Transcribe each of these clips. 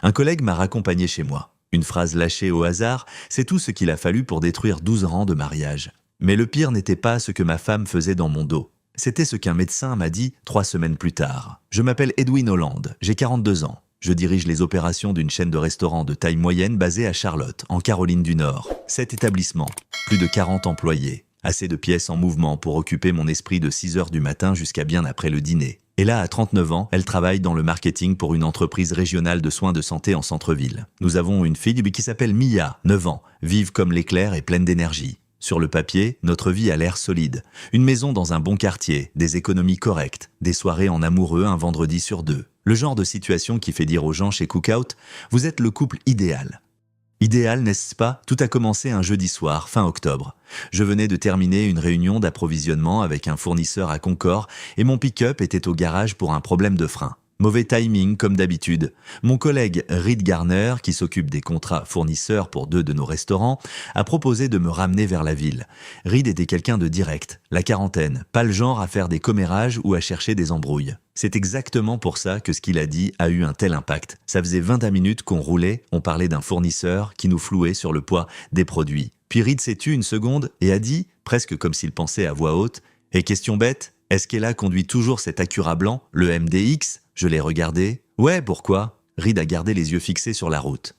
Un collègue m'a raccompagné chez moi. Une phrase lâchée au hasard, c'est tout ce qu'il a fallu pour détruire 12 ans de mariage. Mais le pire n'était pas ce que ma femme faisait dans mon dos. C'était ce qu'un médecin m'a dit 3 semaines plus tard. Je m'appelle Edwin Holland, j'ai 42 ans. Je dirige les opérations d'une chaîne de restaurants de taille moyenne basée à Charlotte, en Caroline du Nord. 7 établissements, plus de 40 employés. Assez de pièces en mouvement pour occuper mon esprit de 6 heures du matin jusqu'à bien après le dîner. Et là, à 39 ans, elle travaille dans le marketing pour une entreprise régionale de soins de santé en centre-ville. Nous avons une fille qui s'appelle Mia, 9 ans, vive comme l'éclair et pleine d'énergie. Sur le papier, notre vie a l'air solide. Une maison dans un bon quartier, des économies correctes, des soirées en amoureux un vendredi sur 2. Le genre de situation qui fait dire aux gens chez Cookout « Vous êtes le couple idéal ». Idéal, n'est-ce pas? Tout a commencé un jeudi soir, fin octobre. Je venais de terminer une réunion d'approvisionnement avec un fournisseur à Concors et mon pick-up était au garage pour un problème de frein. Mauvais timing comme d'habitude. Mon collègue Reed Garner, qui s'occupe des contrats fournisseurs pour 2 de nos restaurants, a proposé de me ramener vers la ville. Reed était quelqu'un de direct, la quarantaine, pas le genre à faire des commérages ou à chercher des embrouilles. C'est exactement pour ça que ce qu'il a dit a eu un tel impact. Ça faisait 20 minutes qu'on roulait, on parlait d'un fournisseur qui nous flouait sur le poids des produits. Puis Reed s'est tu une seconde et a dit, presque comme s'il pensait à voix haute, « Et question bête, est-ce qu'elle a conduit toujours cet Acura blanc, le MDX ?» Je l'ai regardé. « Ouais, pourquoi ?» Reed a gardé les yeux fixés sur la route.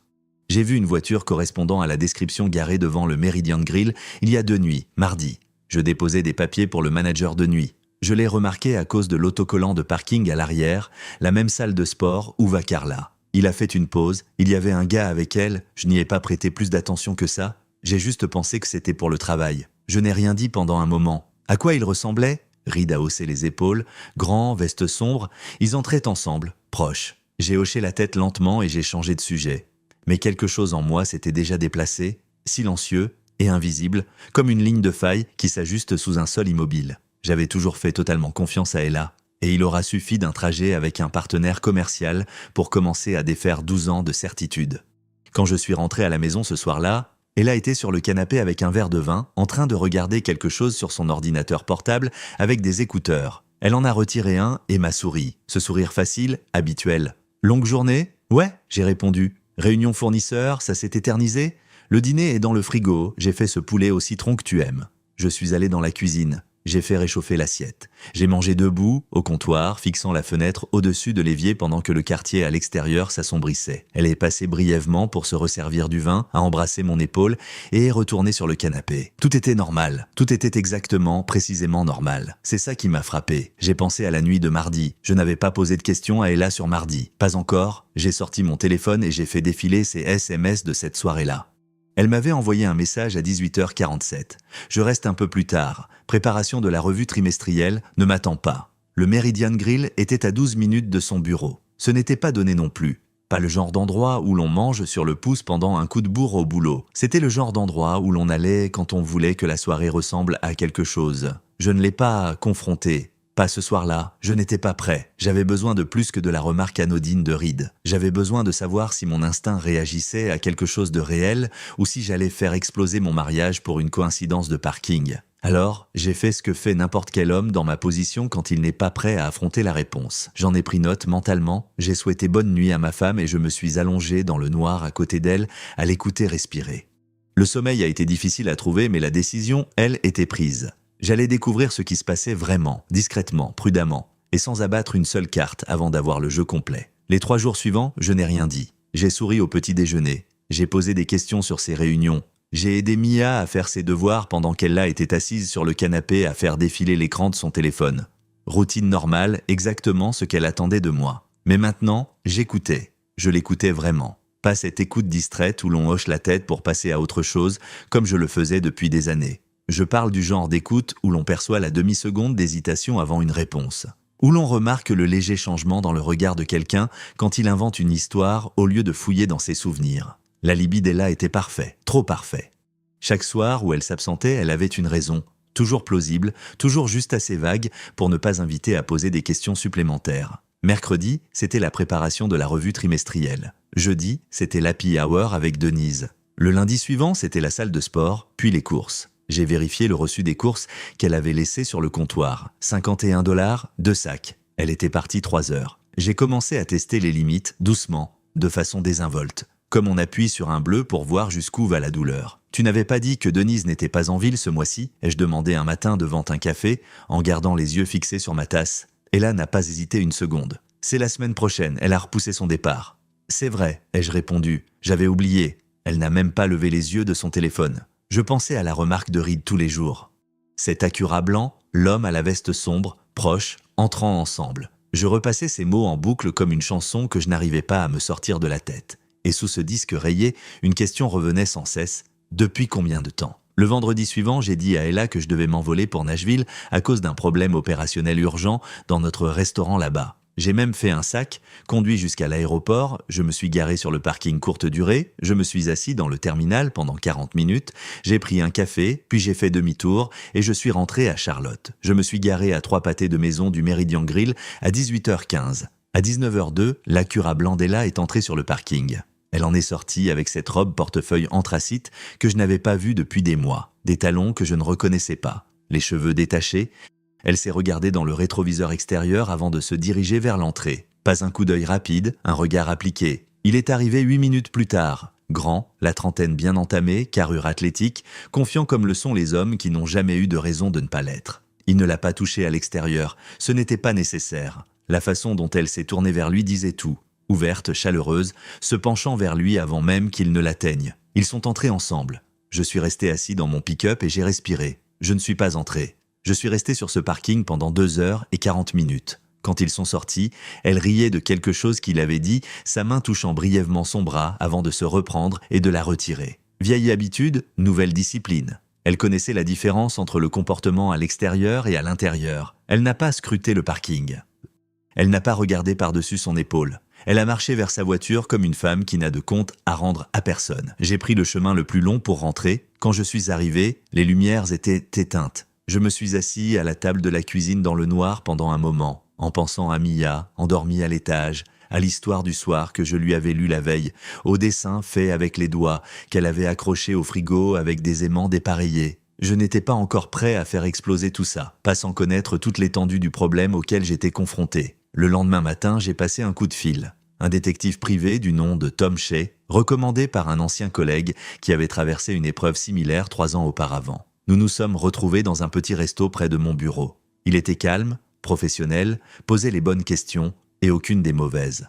J'ai vu une voiture correspondant à la description garée devant le Meridian Grill il y a 2 nuits, mardi. Je déposais des papiers pour le manager de nuit. Je l'ai remarqué à cause de l'autocollant de parking à l'arrière, la même salle de sport où va Carla. Il a fait une pause, il y avait un gars avec elle, je n'y ai pas prêté plus d'attention que ça. J'ai juste pensé que c'était pour le travail. Je n'ai rien dit pendant un moment. À quoi il ressemblait ? Reed a haussé les épaules, grand, veste sombre, ils entraient ensemble, proches. J'ai hoché la tête lentement et j'ai changé de sujet. Mais quelque chose en moi s'était déjà déplacé, silencieux et invisible, comme une ligne de faille qui s'ajuste sous un sol immobile. J'avais toujours fait totalement confiance à Ella, et il aura suffi d'un trajet avec un partenaire commercial pour commencer à défaire 12 ans de certitude. Quand je suis rentré à la maison ce soir-là, Ella était sur le canapé avec un verre de vin, en train de regarder quelque chose sur son ordinateur portable avec des écouteurs. Elle en a retiré un et m'a souri. Ce sourire facile, habituel. Longue journée ? Ouais, j'ai répondu. Réunion fournisseur, ça s'est éternisé ? Le dîner est dans le frigo, j'ai fait ce poulet au citron que tu aimes. Je suis allé dans la cuisine. J'ai fait réchauffer l'assiette. J'ai mangé debout, au comptoir, fixant la fenêtre au-dessus de l'évier pendant que le quartier à l'extérieur s'assombrissait. Elle est passée brièvement pour se resservir du vin, a embrassé mon épaule et est retournée sur le canapé. Tout était normal. Tout était exactement, précisément normal. C'est ça qui m'a frappé. J'ai pensé à la nuit de mardi. Je n'avais pas posé de questions à Ella sur mardi. Pas encore. J'ai sorti mon téléphone et j'ai fait défiler ses SMS de cette soirée-là. Elle m'avait envoyé un message à 18h47. Je reste un peu plus tard. Préparation de la revue trimestrielle, ne m'attends pas. Le Meridian Grill était à 12 minutes de son bureau. Ce n'était pas donné non plus. Pas le genre d'endroit où l'on mange sur le pouce pendant un coup de bourre au boulot. C'était le genre d'endroit où l'on allait quand on voulait que la soirée ressemble à quelque chose. Je ne l'ai pas confronté. Pas ce soir-là, je n'étais pas prêt. J'avais besoin de plus que de la remarque anodine de Reed. J'avais besoin de savoir si mon instinct réagissait à quelque chose de réel ou si j'allais faire exploser mon mariage pour une coïncidence de parking. Alors, j'ai fait ce que fait n'importe quel homme dans ma position quand il n'est pas prêt à affronter la réponse. J'en ai pris note mentalement, j'ai souhaité bonne nuit à ma femme et je me suis allongé dans le noir à côté d'elle à l'écouter respirer. Le sommeil a été difficile à trouver mais la décision, elle, était prise. J'allais découvrir ce qui se passait vraiment, discrètement, prudemment, et sans abattre une seule carte avant d'avoir le jeu complet. Les 3 jours suivants, je n'ai rien dit. J'ai souri au petit déjeuner. J'ai posé des questions sur ses réunions. J'ai aidé Mia à faire ses devoirs pendant qu'Ella était assise sur le canapé à faire défiler l'écran de son téléphone. Routine normale, exactement ce qu'elle attendait de moi. Mais maintenant, j'écoutais. Je l'écoutais vraiment. Pas cette écoute distraite où l'on hoche la tête pour passer à autre chose, comme je le faisais depuis des années. Je parle du genre d'écoute où l'on perçoit la demi-seconde d'hésitation avant une réponse. Où l'on remarque le léger changement dans le regard de quelqu'un quand il invente une histoire au lieu de fouiller dans ses souvenirs. L'alibi d'Ella était parfait, trop parfait. Chaque soir où elle s'absentait, elle avait une raison, toujours plausible, toujours juste assez vague pour ne pas inviter à poser des questions supplémentaires. Mercredi, c'était la préparation de la revue trimestrielle. Jeudi, c'était l'happy hour avec Denise. Le lundi suivant, c'était la salle de sport, puis les courses. J'ai vérifié le reçu des courses qu'elle avait laissé sur le comptoir. 51 $, 2 sacs. Elle était partie 3 heures. J'ai commencé à tester les limites, doucement. de façon désinvolte, comme on appuie sur un bleu pour voir jusqu'où va la douleur. « Tu n'avais pas dit que Denise n'était pas en ville ce mois-ci » ai-je demandé un matin devant un café, en gardant les yeux fixés sur ma tasse. Ella n'a pas hésité une seconde. « C'est la semaine prochaine, elle a repoussé son départ. »« C'est vrai » ai-je répondu. « J'avais oublié. » Elle n'a même pas levé les yeux de son téléphone. Je pensais à la remarque de Reed tous les jours. Cet Acura blanc, l'homme à la veste sombre, proche, entrant ensemble. Je repassais ces mots en boucle comme une chanson que je n'arrivais pas à me sortir de la tête. Et sous ce disque rayé, une question revenait sans cesse. Depuis combien de temps ? Le vendredi suivant, j'ai dit à Ella que je devais m'envoler pour Nashville à cause d'un problème opérationnel urgent dans notre restaurant là-bas. J'ai même fait un sac, conduit jusqu'à l'aéroport, je me suis garé sur le parking courte durée, je me suis assis dans le terminal pendant 40 minutes, j'ai pris un café, puis j'ai fait demi-tour et je suis rentré à Charlotte. Je me suis garé à 3 pâtés de maison du Meridian Grill à 18h15. À 19h02, l'Acura blanc d'Ella est entrée sur le parking. Elle en est sortie avec cette robe portefeuille anthracite que je n'avais pas vue depuis des mois, des talons que je ne reconnaissais pas, les cheveux détachés. Elle s'est regardée dans le rétroviseur extérieur avant de se diriger vers l'entrée. Pas un coup d'œil rapide, un regard appliqué. Il est arrivé 8 minutes plus tard. Grand, la trentaine bien entamée, carrure athlétique, confiant comme le sont les hommes qui n'ont jamais eu de raison de ne pas l'être. Il ne l'a pas touchée à l'extérieur, ce n'était pas nécessaire. La façon dont elle s'est tournée vers lui disait tout. Ouverte, chaleureuse, se penchant vers lui avant même qu'il ne l'atteigne. Ils sont entrés ensemble. Je suis resté assis dans mon pick-up et j'ai respiré. Je ne suis pas entré. Je suis resté sur ce parking pendant 2h40 minutes. Quand ils sont sortis, elle riait de quelque chose qu'il avait dit, sa main touchant brièvement son bras avant de se reprendre et de la retirer. Vieille habitude, nouvelle discipline. Elle connaissait la différence entre le comportement à l'extérieur et à l'intérieur. Elle n'a pas scruté le parking. Elle n'a pas regardé par-dessus son épaule. Elle a marché vers sa voiture comme une femme qui n'a de compte à rendre à personne. J'ai pris le chemin le plus long pour rentrer. Quand je suis arrivé, les lumières étaient éteintes. Je me suis assis à la table de la cuisine dans le noir pendant un moment, en pensant à Mia, endormie à l'étage, à l'histoire du soir que je lui avais lue la veille, au dessin fait avec les doigts, qu'elle avait accroché au frigo avec des aimants dépareillés. Je n'étais pas encore prêt à faire exploser tout ça, pas sans connaître toute l'étendue du problème auquel j'étais confronté. Le lendemain matin, j'ai passé un coup de fil. Un détective privé du nom de Tom Shea, recommandé par un ancien collègue qui avait traversé une épreuve similaire 3 ans auparavant. Nous nous sommes retrouvés dans un petit resto près de mon bureau. Il était calme, professionnel, posait les bonnes questions et aucune des mauvaises.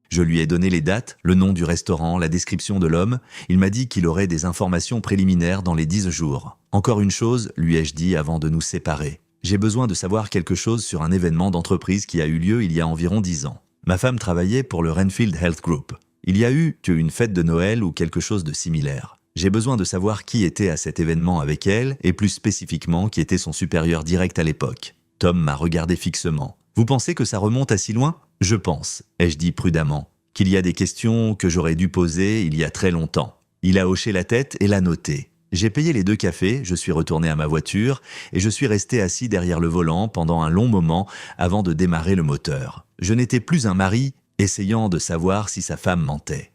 Je lui ai donné les dates, le nom du restaurant, la description de l'homme. Il m'a dit qu'il aurait des informations préliminaires dans les 10 jours. Encore une chose, lui ai-je dit avant de nous séparer. J'ai besoin de savoir quelque chose sur un événement d'entreprise qui a eu lieu il y a environ 10 ans. Ma femme travaillait pour le Renfield Health Group. Il y a eu une fête de Noël ou quelque chose de similaire. J'ai besoin de savoir qui était à cet événement avec elle et plus spécifiquement qui était son supérieur direct à l'époque. Tom m'a regardé fixement. « Vous pensez que ça remonte à si loin ?»« Je pense, ai-je dit prudemment, qu'il y a des questions que j'aurais dû poser il y a très longtemps. » Il a hoché la tête et l'a noté. J'ai payé les 2 cafés, je suis retourné à ma voiture et je suis resté assis derrière le volant pendant un long moment avant de démarrer le moteur. Je n'étais plus un mari essayant de savoir si sa femme mentait.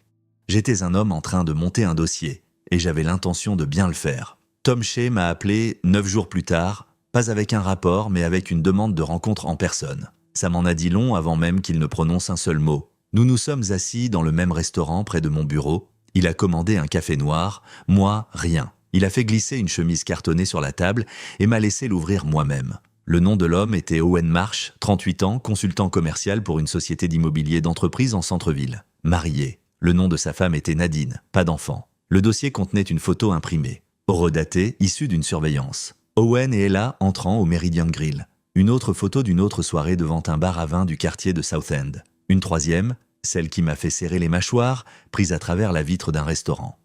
J'étais un homme en train de monter un dossier. Et j'avais l'intention de bien le faire. Tom Shea m'a appelé 9 jours plus tard, pas avec un rapport, mais avec une demande de rencontre en personne. Ça m'en a dit long avant même qu'il ne prononce un seul mot. Nous nous sommes assis dans le même restaurant près de mon bureau. Il a commandé un café noir, moi, rien. Il a fait glisser une chemise cartonnée sur la table et m'a laissé l'ouvrir moi-même. Le nom de l'homme était Owen Marsh, 38 ans, consultant commercial pour une société d'immobilier d'entreprise en centre-ville. Marié. Le nom de sa femme était Nadine, pas d'enfant. Le dossier contenait une photo imprimée, horodatée, issue d'une surveillance. Owen et Ella entrant au Meridian Grill. Une autre photo d'une autre soirée devant un bar à vin du quartier de Southend. Une troisième, celle qui m'a fait serrer les mâchoires, prise à travers la vitre d'un restaurant.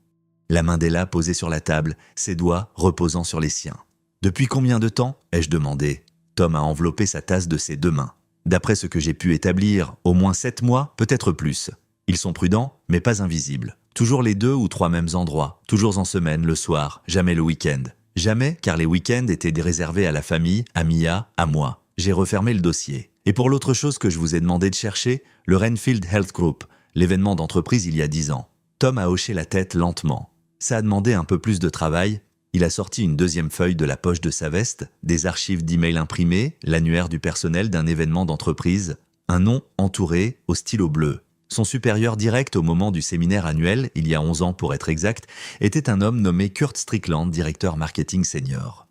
La main d'Ella posée sur la table, ses doigts reposant sur les siens. « Depuis combien de temps ?» ai-je demandé. Tom a enveloppé sa tasse de ses 2 mains. D'après ce que j'ai pu établir, au moins 7 mois, peut-être plus. Ils sont prudents, mais pas invisibles. Toujours les 2 ou 3 mêmes endroits, toujours en semaine, le soir, jamais le week-end. Jamais, car les week-ends étaient réservés à la famille, à Mia, à moi. J'ai refermé le dossier. Et pour l'autre chose que je vous ai demandé de chercher, le Renfield Health Group, l'événement d'entreprise il y a 10 ans. Tom a hoché la tête lentement. Ça a demandé un peu plus de travail. Il a sorti une 2e feuille de la poche de sa veste, des archives d'emails imprimés, l'annuaire du personnel d'un événement d'entreprise, un nom entouré au stylo bleu. Son supérieur direct au moment du séminaire annuel, il y a 11 ans pour être exact, était un homme nommé Kurt Strickland, directeur marketing senior.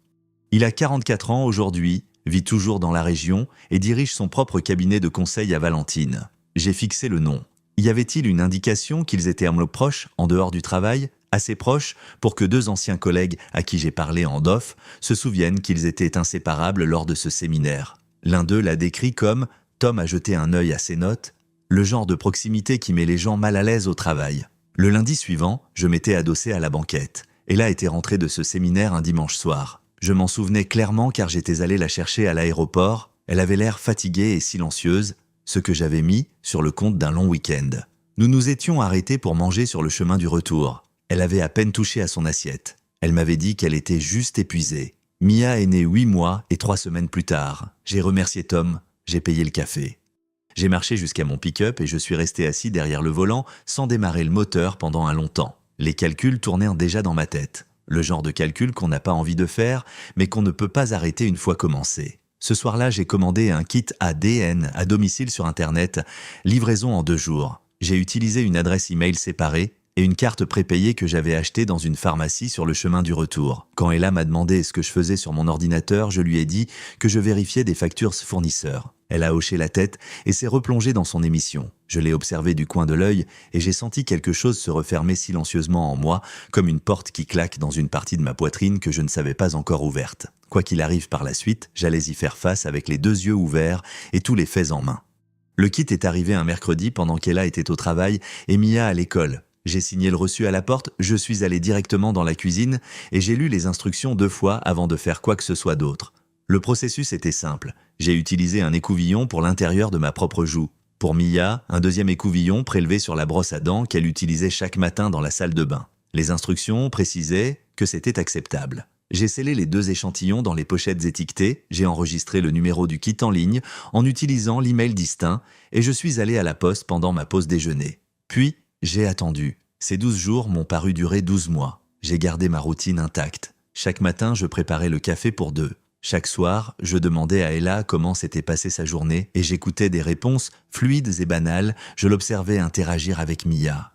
Il a 44 ans aujourd'hui, vit toujours dans la région et dirige son propre cabinet de conseil à Valentine. J'ai fixé le nom. Y avait-il une indication qu'ils étaient amoureux proches, en dehors du travail, assez proches, pour que 2 anciens collègues à qui j'ai parlé en off se souviennent qu'ils étaient inséparables lors de ce séminaire. L'un d'eux l'a décrit comme « Tom a jeté un œil à ses notes », le genre de proximité qui met les gens mal à l'aise au travail. Le lundi suivant, je m'étais adossé à la banquette. Ella était rentrée de ce séminaire un dimanche soir. Je m'en souvenais clairement car j'étais allé la chercher à l'aéroport. Elle avait l'air fatiguée et silencieuse, ce que j'avais mis sur le compte d'un long week-end. Nous nous étions arrêtés pour manger sur le chemin du retour. Elle avait à peine touché à son assiette. Elle m'avait dit qu'elle était juste épuisée. Mia est née 8 mois et 3 semaines plus tard. J'ai remercié Tom, j'ai payé le café. J'ai marché jusqu'à mon pick-up et je suis resté assis derrière le volant sans démarrer le moteur pendant un long temps. Les calculs tournèrent déjà dans ma tête. Le genre de calcul qu'on n'a pas envie de faire, mais qu'on ne peut pas arrêter une fois commencé. Ce soir-là, j'ai commandé un kit ADN à domicile sur Internet, livraison en 2 jours. J'ai utilisé une adresse email séparée et une carte prépayée que j'avais achetée dans une pharmacie sur le chemin du retour. Quand Ella m'a demandé ce que je faisais sur mon ordinateur, je lui ai dit que je vérifiais des factures fournisseurs. Elle a hoché la tête et s'est replongée dans son émission. Je l'ai observée du coin de l'œil et j'ai senti quelque chose se refermer silencieusement en moi, comme une porte qui claque dans une partie de ma poitrine que je ne savais pas encore ouverte. Quoi qu'il arrive par la suite, j'allais y faire face avec les 2 yeux ouverts et tous les faits en main. Le kit est arrivé un mercredi pendant qu'Ella était au travail et Mia à l'école. J'ai signé le reçu à la porte, je suis allé directement dans la cuisine et j'ai lu les instructions 2 fois avant de faire quoi que ce soit d'autre. Le processus était simple. J'ai utilisé un écouvillon pour l'intérieur de ma propre joue. Pour Mia, un 2e écouvillon prélevé sur la brosse à dents qu'elle utilisait chaque matin dans la salle de bain. Les instructions précisaient que c'était acceptable. J'ai scellé les 2 échantillons dans les pochettes étiquetées, j'ai enregistré le numéro du kit en ligne en utilisant l'email distinct et je suis allé à la poste pendant ma pause déjeuner. Puis, j'ai attendu. Ces 12 jours m'ont paru durer 12 mois. J'ai gardé ma routine intacte. Chaque matin, je préparais le café pour 2. Chaque soir, je demandais à Ella comment s'était passée sa journée et j'écoutais des réponses fluides et banales, je l'observais interagir avec Mia.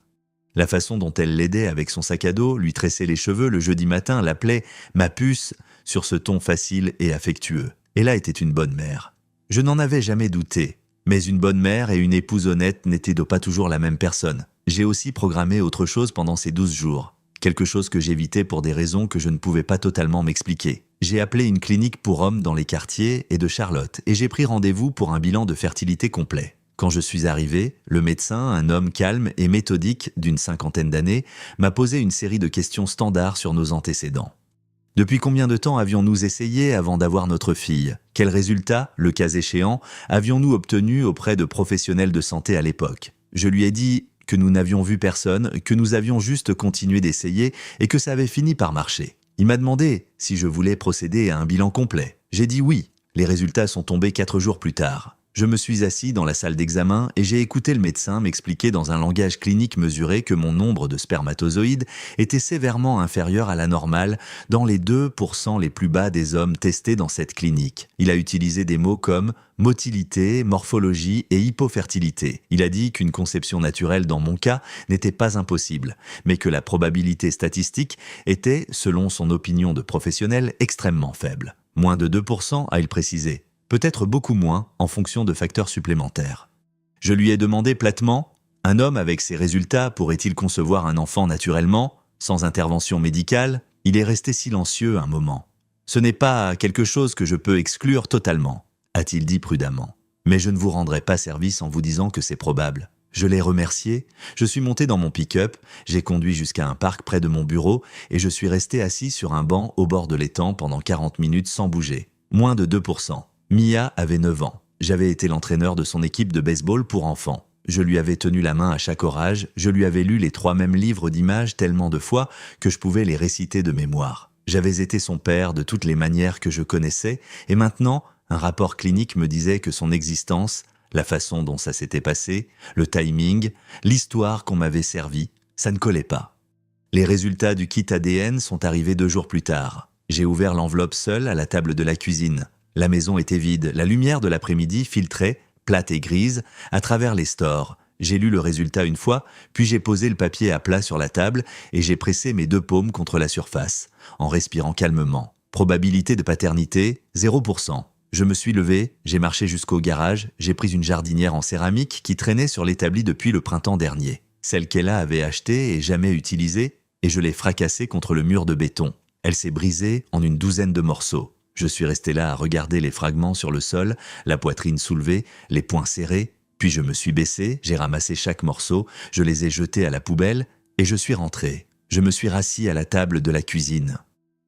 La façon dont elle l'aidait avec son sac à dos, lui tressait les cheveux le jeudi matin, l'appelait « ma puce » sur ce ton facile et affectueux. Ella était une bonne mère. Je n'en avais jamais douté, mais une bonne mère et une épouse honnête n'étaient pas toujours la même personne. J'ai aussi programmé autre chose pendant ces 12 jours. Quelque chose que j'évitais pour des raisons que je ne pouvais pas totalement m'expliquer. J'ai appelé une clinique pour hommes dans les quartiers et de Charlotte et j'ai pris rendez-vous pour un bilan de fertilité complet. Quand je suis arrivé, le médecin, un homme calme et méthodique d'une 50aine d'années, m'a posé une série de questions standards sur nos antécédents. Depuis combien de temps avions-nous essayé avant d'avoir notre fille? Quels résultats, le cas échéant, avions-nous obtenus auprès de professionnels de santé à l'époque? Je lui ai dit que nous n'avions vu personne, que nous avions juste continué d'essayer et que ça avait fini par marcher. Il m'a demandé si je voulais procéder à un bilan complet. J'ai dit oui. Les résultats sont tombés 4 jours plus tard. Je me suis assis dans la salle d'examen et j'ai écouté le médecin m'expliquer dans un langage clinique mesuré que mon nombre de spermatozoïdes était sévèrement inférieur à la normale dans les 2% les plus bas des hommes testés dans cette clinique. Il a utilisé des mots comme motilité, morphologie et hypofertilité. Il a dit qu'une conception naturelle dans mon cas n'était pas impossible, mais que la probabilité statistique était, selon son opinion de professionnel, extrêmement faible. Moins de 2%, a-t-il précisé. Peut-être beaucoup moins en fonction de facteurs supplémentaires. Je lui ai demandé platement, un homme avec ces résultats pourrait-il concevoir un enfant naturellement, sans intervention médicale? Il est resté silencieux un moment. Ce n'est pas quelque chose que je peux exclure totalement, a-t-il dit prudemment. Mais je ne vous rendrai pas service en vous disant que c'est probable. Je l'ai remercié, je suis monté dans mon pick-up, j'ai conduit jusqu'à un parc près de mon bureau et je suis resté assis sur un banc au bord de l'étang pendant 40 minutes sans bouger. Moins de 2%. Mia avait 9 ans. J'avais été l'entraîneur de son équipe de baseball pour enfants. Je lui avais tenu la main à chaque orage, je lui avais lu les 3 mêmes livres d'images tellement de fois que je pouvais les réciter de mémoire. J'avais été son père de toutes les manières que je connaissais et maintenant, un rapport clinique me disait que son existence, la façon dont ça s'était passé, le timing, l'histoire qu'on m'avait servie, ça ne collait pas. Les résultats du kit ADN sont arrivés 2 jours plus tard. J'ai ouvert l'enveloppe seul à la table de la cuisine. La maison était vide, la lumière de l'après-midi filtrait, plate et grise, à travers les stores. J'ai lu le résultat une fois, puis j'ai posé le papier à plat sur la table et j'ai pressé mes 2 paumes contre la surface, en respirant calmement. Probabilité de paternité, 0%. Je me suis levé, j'ai marché jusqu'au garage, j'ai pris une jardinière en céramique qui traînait sur l'établi depuis le printemps dernier. Celle qu'Ella avait achetée et jamais utilisée, et je l'ai fracassée contre le mur de béton. Elle s'est brisée en une douzaine de morceaux. Je suis resté là à regarder les fragments sur le sol, la poitrine soulevée, les poings serrés, puis je me suis baissé, j'ai ramassé chaque morceau, je les ai jetés à la poubelle, et je suis rentré. Je me suis rassis à la table de la cuisine.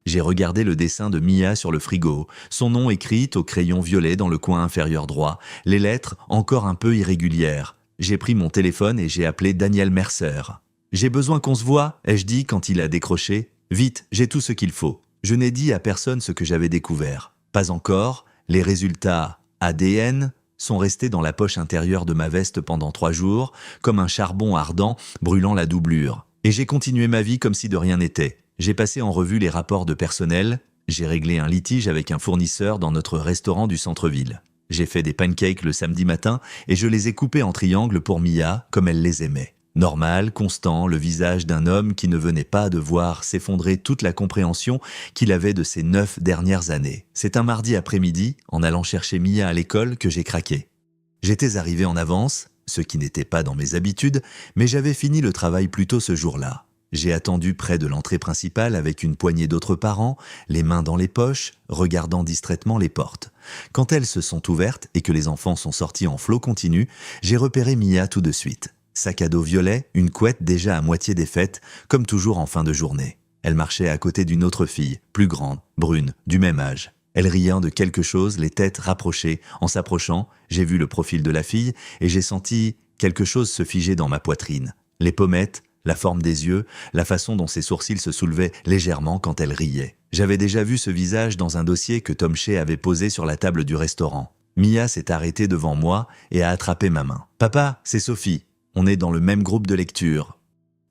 J'ai regardé le dessin de Mia sur le frigo, son nom écrit au crayon violet dans le coin inférieur droit, les lettres encore un peu irrégulières. J'ai pris mon téléphone et j'ai appelé Daniel Mercer. « J'ai besoin qu'on se voie », ai-je dit quand il a décroché. « Vite, j'ai tout ce qu'il faut ». Je n'ai dit à personne ce que j'avais découvert. Pas encore, les résultats ADN sont restés dans la poche intérieure de ma veste pendant 3 jours, comme un charbon ardent brûlant la doublure. Et j'ai continué ma vie comme si de rien n'était. J'ai passé en revue les rapports de personnel, j'ai réglé un litige avec un fournisseur dans notre restaurant du centre-ville. J'ai fait des pancakes le samedi matin et je les ai coupés en triangles pour Mia comme elle les aimait. Normal, constant, le visage d'un homme qui ne venait pas de voir s'effondrer toute la compréhension qu'il avait de ces 9 dernières années. C'est un mardi après-midi, en allant chercher Mia à l'école, que j'ai craqué. J'étais arrivé en avance, ce qui n'était pas dans mes habitudes, mais j'avais fini le travail plus tôt ce jour-là. J'ai attendu près de l'entrée principale avec une poignée d'autres parents, les mains dans les poches, regardant distraitement les portes. Quand elles se sont ouvertes et que les enfants sont sortis en flot continu, j'ai repéré Mia tout de suite. Sac à dos violet, une couette déjà à moitié défaite, comme toujours en fin de journée. Elle marchait à côté d'une autre fille, plus grande, brune, du même âge. Elle riait de quelque chose, les têtes rapprochées. En s'approchant, j'ai vu le profil de la fille et j'ai senti quelque chose se figer dans ma poitrine. Les pommettes, la forme des yeux, la façon dont ses sourcils se soulevaient légèrement quand elle riait. J'avais déjà vu ce visage dans un dossier que Tom Shea avait posé sur la table du restaurant. Mia s'est arrêtée devant moi et a attrapé ma main. « Papa, c'est Sophie. On est dans le même groupe de lecture. »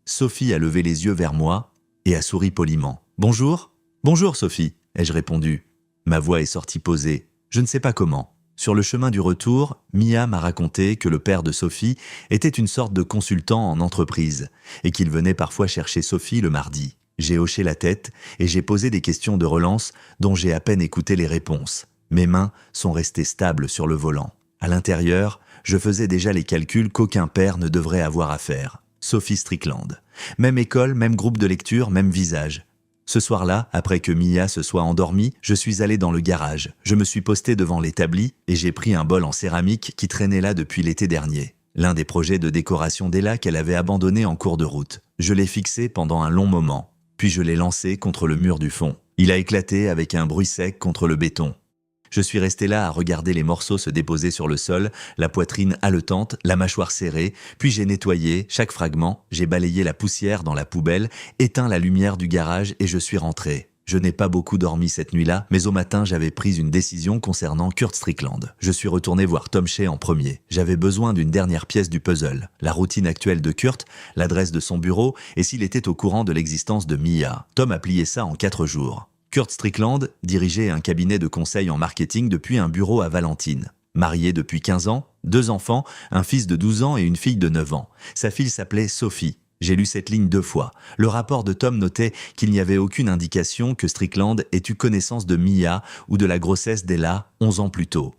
Sophie a levé les yeux vers moi et a souri poliment. « Bonjour. »« Bonjour, Sophie, » ai-je répondu. Ma voix est sortie posée. Je ne sais pas comment. Sur le chemin du retour, Mia m'a raconté que le père de Sophie était une sorte de consultant en entreprise et qu'il venait parfois chercher Sophie le mardi. J'ai hoché la tête et j'ai posé des questions de relance dont j'ai à peine écouté les réponses. Mes mains sont restées stables sur le volant. À l'intérieur, je faisais déjà les calculs qu'aucun père ne devrait avoir à faire. Sophie Strickland. Même école, même groupe de lecture, même visage. Ce soir-là, après que Mia se soit endormie, je suis allé dans le garage. Je me suis posté devant l'établi et j'ai pris un bol en céramique qui traînait là depuis l'été dernier. L'un des projets de décoration d'Ella qu'elle avait abandonné en cours de route. Je l'ai fixé pendant un long moment, puis je l'ai lancé contre le mur du fond. Il a éclaté avec un bruit sec contre le béton. Je suis resté là à regarder les morceaux se déposer sur le sol, la poitrine haletante, la mâchoire serrée, puis j'ai nettoyé chaque fragment, j'ai balayé la poussière dans la poubelle, éteint la lumière du garage et je suis rentré. Je n'ai pas beaucoup dormi cette nuit-là, mais au matin j'avais pris une décision concernant Kurt Strickland. Je suis retourné voir Tom Shea en premier. J'avais besoin d'une dernière pièce du puzzle, la routine actuelle de Kurt, l'adresse de son bureau et s'il était au courant de l'existence de Mia. Tom a plié ça en 4 jours. Kurt Strickland dirigeait un cabinet de conseil en marketing depuis un bureau à Valentine. Marié depuis 15 ans, 2 enfants, un fils de 12 ans et une fille de 9 ans. Sa fille s'appelait Sophie. J'ai lu cette ligne 2 fois. Le rapport de Tom notait qu'il n'y avait aucune indication que Strickland ait eu connaissance de Mia ou de la grossesse d'Ella 11 ans plus tôt.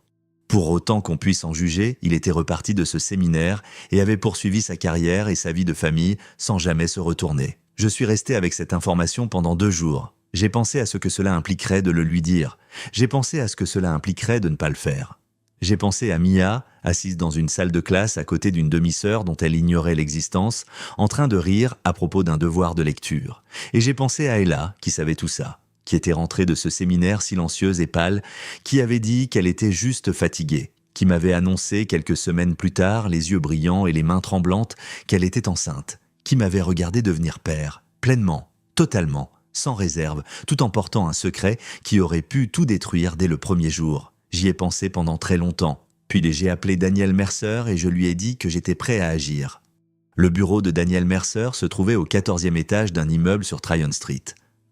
Pour autant qu'on puisse en juger, il était reparti de ce séminaire et avait poursuivi sa carrière et sa vie de famille sans jamais se retourner. Je suis resté avec cette information pendant 2 jours. J'ai pensé à ce que cela impliquerait de le lui dire. J'ai pensé à ce que cela impliquerait de ne pas le faire. J'ai pensé à Mia, assise dans une salle de classe à côté d'une demi-sœur dont elle ignorait l'existence, en train de rire à propos d'un devoir de lecture. Et j'ai pensé à Ella, qui savait tout ça, qui était rentrée de ce séminaire silencieuse et pâle, qui avait dit qu'elle était juste fatiguée, qui m'avait annoncé quelques semaines plus tard, les yeux brillants et les mains tremblantes, qu'elle était enceinte, qui m'avait regardé devenir père, pleinement, totalement, sans réserve, tout en portant un secret qui aurait pu tout détruire dès le premier jour. J'y ai pensé pendant très longtemps, puis j'ai appelé Daniel Mercer et je lui ai dit que j'étais prêt à agir. Le bureau de Daniel Mercer se trouvait au 14e étage d'un immeuble sur Tryon Street.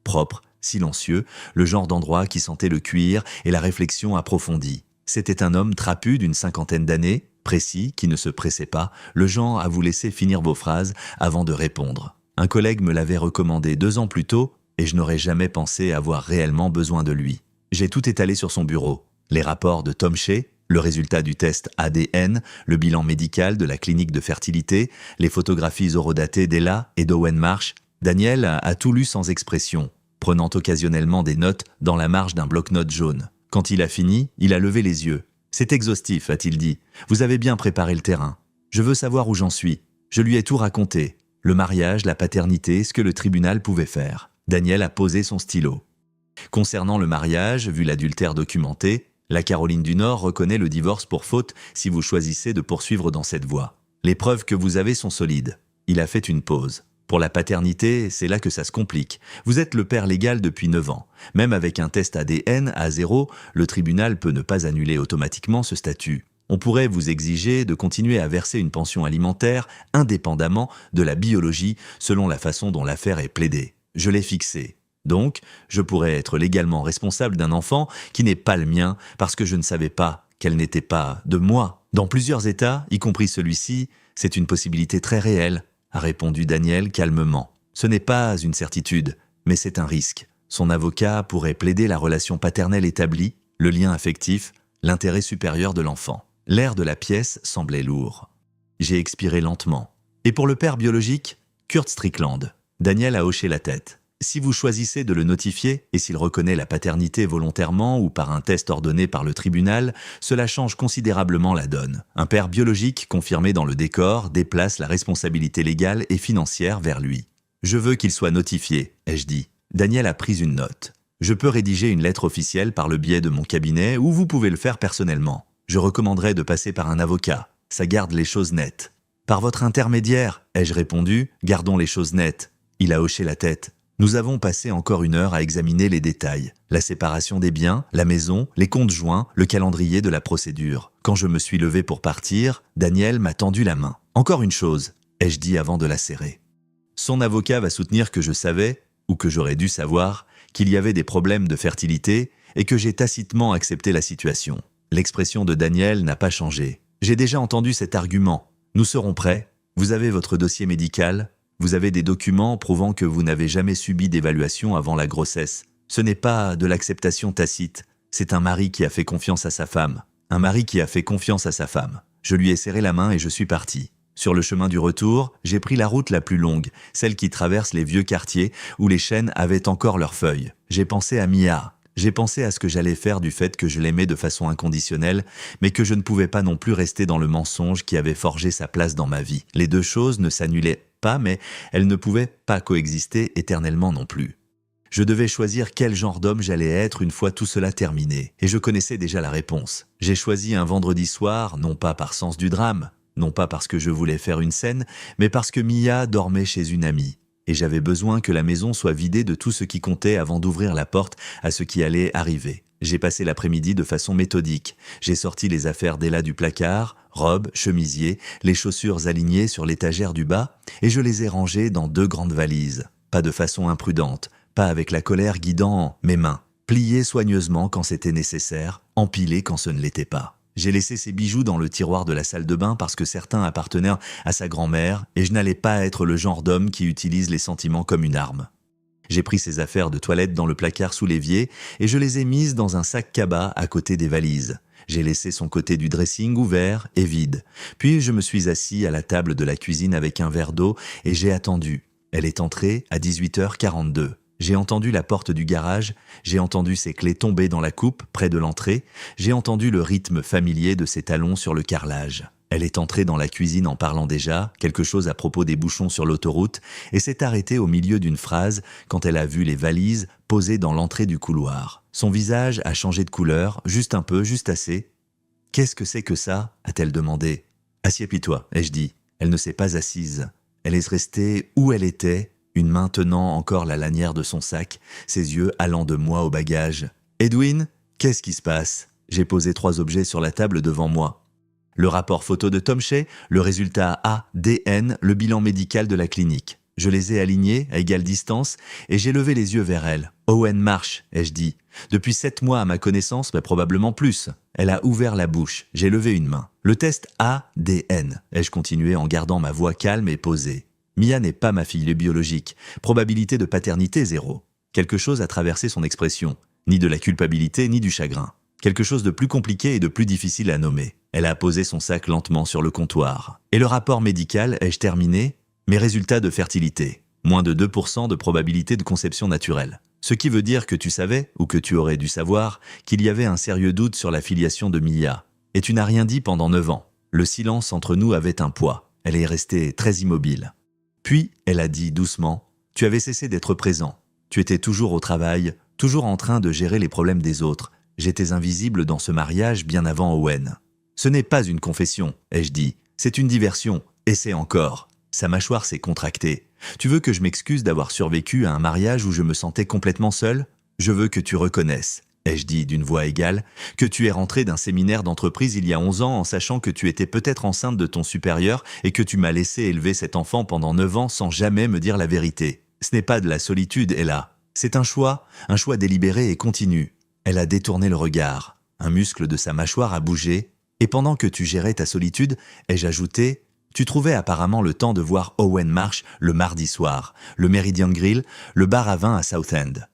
Propre, silencieux, le genre d'endroit qui sentait le cuir et la réflexion approfondie. C'était un homme trapu d'une 50aine d'années, précis, qui ne se pressait pas, le genre à vous laisser finir vos phrases avant de répondre. Un collègue me l'avait recommandé 2 ans plus tôt et je n'aurais jamais pensé avoir réellement besoin de lui. J'ai tout étalé sur son bureau. Les rapports de Tom Shea, le résultat du test ADN, le bilan médical de la clinique de fertilité, les photographies horodatées d'Ella et d'Owen Marsh. Daniel a tout lu sans expression, prenant occasionnellement des notes dans la marge d'un bloc-notes jaune. Quand il a fini, il a levé les yeux. « C'est exhaustif », a-t-il dit. « Vous avez bien préparé le terrain. Je veux savoir où j'en suis. Je lui ai tout raconté. Le mariage, la paternité, ce que le tribunal pouvait faire. » Daniel a posé son stylo. Concernant le mariage, vu l'adultère documenté, la Caroline du Nord reconnaît le divorce pour faute si vous choisissez de poursuivre dans cette voie. Les preuves que vous avez sont solides. Il a fait une pause. Pour la paternité, c'est là que ça se complique. Vous êtes le père légal depuis 9 ans. Même avec un test ADN à 0, le tribunal peut ne pas annuler automatiquement ce statut. On pourrait vous exiger de continuer à verser une pension alimentaire indépendamment de la biologie selon la façon dont l'affaire est plaidée. Je l'ai fixé. Donc, je pourrais être légalement responsable d'un enfant qui n'est pas le mien parce que je ne savais pas qu'elle n'était pas de moi. Dans plusieurs États, y compris celui-ci, c'est une possibilité très réelle, a répondu Daniel calmement. Ce n'est pas une certitude, mais c'est un risque. Son avocat pourrait plaider la relation paternelle établie, le lien affectif, l'intérêt supérieur de l'enfant. L'air de la pièce semblait lourd. J'ai expiré lentement. Et pour le père biologique, Kurt Strickland. Daniel a hoché la tête. Si vous choisissez de le notifier, et s'il reconnaît la paternité volontairement ou par un test ordonné par le tribunal, cela change considérablement la donne. Un père biologique confirmé dans le décor déplace la responsabilité légale et financière vers lui. « Je veux qu'il soit notifié », ai-je dit. Daniel a pris une note. « Je peux rédiger une lettre officielle par le biais de mon cabinet ou vous pouvez le faire personnellement. Je recommanderais de passer par un avocat. Ça garde les choses nettes. »« Par votre intermédiaire », ai-je répondu, « gardons les choses nettes. » Il a hoché la tête. Nous avons passé encore 1 heure à examiner les détails. La séparation des biens, la maison, les comptes joints, le calendrier de la procédure. Quand je me suis levé pour partir, Daniel m'a tendu la main. « Encore une chose », ai-je dit avant de la serrer. Son avocat va soutenir que je savais, ou que j'aurais dû savoir, qu'il y avait des problèmes de fertilité et que j'ai tacitement accepté la situation. L'expression de Daniel n'a pas changé. J'ai déjà entendu cet argument. Nous serons prêts. Vous avez votre dossier médical. Vous avez des documents prouvant que vous n'avez jamais subi d'évaluation avant la grossesse. Ce n'est pas de l'acceptation tacite. C'est un mari qui a fait confiance à sa femme. Un mari qui a fait confiance à sa femme. Je lui ai serré la main et je suis parti. Sur le chemin du retour, j'ai pris la route la plus longue, celle qui traverse les vieux quartiers où les chênes avaient encore leurs feuilles. J'ai pensé à Mia. J'ai pensé à ce que j'allais faire du fait que je l'aimais de façon inconditionnelle, mais que je ne pouvais pas non plus rester dans le mensonge qui avait forgé sa place dans ma vie. Les deux choses ne s'annulaient pas, mais elles ne pouvaient pas coexister éternellement non plus. Je devais choisir quel genre d'homme j'allais être une fois tout cela terminé, et je connaissais déjà la réponse. J'ai choisi un vendredi soir, non pas par sens du drame, non pas parce que je voulais faire une scène, mais parce que Mia dormait chez une amie. Et j'avais besoin que la maison soit vidée de tout ce qui comptait avant d'ouvrir la porte à ce qui allait arriver. J'ai passé l'après-midi de façon méthodique. J'ai sorti les affaires d'Ella du placard, robes, chemisiers, les chaussures alignées sur l'étagère du bas, et je les ai rangées dans 2 grandes valises. Pas de façon imprudente, pas avec la colère guidant mes mains. Pliées soigneusement quand c'était nécessaire, empilées quand ce ne l'était pas. J'ai laissé ses bijoux dans le tiroir de la salle de bain parce que certains appartenaient à sa grand-mère et je n'allais pas être le genre d'homme qui utilise les sentiments comme une arme. J'ai pris ses affaires de toilette dans le placard sous l'évier et je les ai mises dans un sac cabas à côté des valises. J'ai laissé son côté du dressing ouvert et vide. Puis je me suis assis à la table de la cuisine avec un verre d'eau et j'ai attendu. Elle est entrée à 18h42. J'ai entendu la porte du garage, j'ai entendu ses clés tomber dans la coupe près de l'entrée, j'ai entendu le rythme familier de ses talons sur le carrelage. Elle est entrée dans la cuisine en parlant déjà, quelque chose à propos des bouchons sur l'autoroute, et s'est arrêtée au milieu d'une phrase quand elle a vu les valises posées dans l'entrée du couloir. Son visage a changé de couleur, juste un peu, juste assez. « Qu'est-ce que c'est que ça ?» a-t-elle demandé. « Assieds-toi » ai-je dit. Elle ne s'est pas assise. Elle est restée où elle était, une main tenant encore la lanière de son sac, ses yeux allant de moi au bagage. « Edwin, qu'est-ce qui se passe ?» J'ai posé 3 objets sur la table devant moi. Le rapport photo de Tom Shea, le résultat ADN, le bilan médical de la clinique. Je les ai alignés à égale distance et j'ai levé les yeux vers elle. « Owen Marsh » ai-je dit. Depuis 7 mois à ma connaissance, mais probablement plus. Elle a ouvert la bouche, j'ai levé une main. Le test ADN, ai-je continué en gardant ma voix calme et posée. Mia n'est pas ma fille biologique. Probabilité de paternité 0. Quelque chose a traversé son expression. Ni de la culpabilité, ni du chagrin. Quelque chose de plus compliqué et de plus difficile à nommer. Elle a posé son sac lentement sur le comptoir. Et le rapport médical, ai-je terminé? Mes résultats de fertilité. Moins de 2% de probabilité de conception naturelle. Ce qui veut dire que tu savais, ou que tu aurais dû savoir, qu'il y avait un sérieux doute sur la filiation de Mia. Et tu n'as rien dit pendant 9 ans. Le silence entre nous avait un poids. Elle est restée très immobile. Puis, elle a dit doucement, « Tu avais cessé d'être présent. Tu étais toujours au travail, toujours en train de gérer les problèmes des autres. J'étais invisible dans ce mariage bien avant Owen. » Ce n'est pas une confession, ai-je dit. C'est une diversion. Et c'est encore. Sa mâchoire s'est contractée. Tu veux que je m'excuse d'avoir survécu à un mariage où je me sentais complètement seul? Je veux que tu reconnaisses, ai-je dit d'une voix égale, que tu es rentré d'un séminaire d'entreprise il y a 11 ans en sachant que tu étais peut-être enceinte de ton supérieur et que tu m'as laissé élever cet enfant pendant 9 ans sans jamais me dire la vérité. Ce n'est pas de la solitude, Ella. C'est un choix délibéré et continu. Elle a détourné le regard. Un muscle de sa mâchoire a bougé. Et pendant que tu gérais ta solitude, ai-je ajouté, tu trouvais apparemment le temps de voir Owen Marsh le mardi soir, le Meridian Grill, le bar à vin à Southend.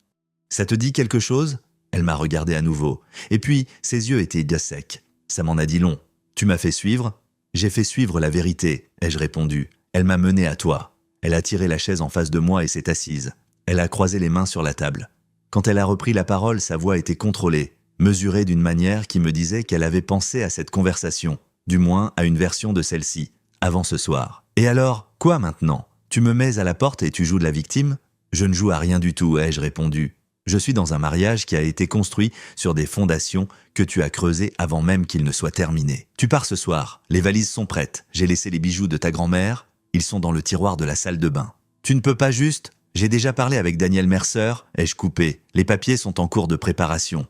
Ça te dit quelque chose? Elle m'a regardé à nouveau. Et puis, ses yeux étaient bien secs. Ça m'en a dit long. Tu m'as fait suivre? J'ai fait suivre la vérité, ai-je répondu. Elle m'a mené à toi. Elle a tiré la chaise en face de moi et s'est assise. Elle a croisé les mains sur la table. Quand elle a repris la parole, sa voix était contrôlée, mesurée d'une manière qui me disait qu'elle avait pensé à cette conversation, du moins à une version de celle-ci, avant ce soir. Et alors, quoi maintenant? Tu me mets à la porte et tu joues de la victime? Je ne joue à rien du tout, ai-je répondu. Je suis dans un mariage qui a été construit sur des fondations que tu as creusées avant même qu'il ne soit terminé. Tu pars ce soir, les valises sont prêtes, j'ai laissé les bijoux de ta grand-mère, ils sont dans le tiroir de la salle de bain. Tu ne peux pas juste? J'ai déjà parlé avec Daniel Mercer, ai-je coupé, les papiers sont en cours de préparation.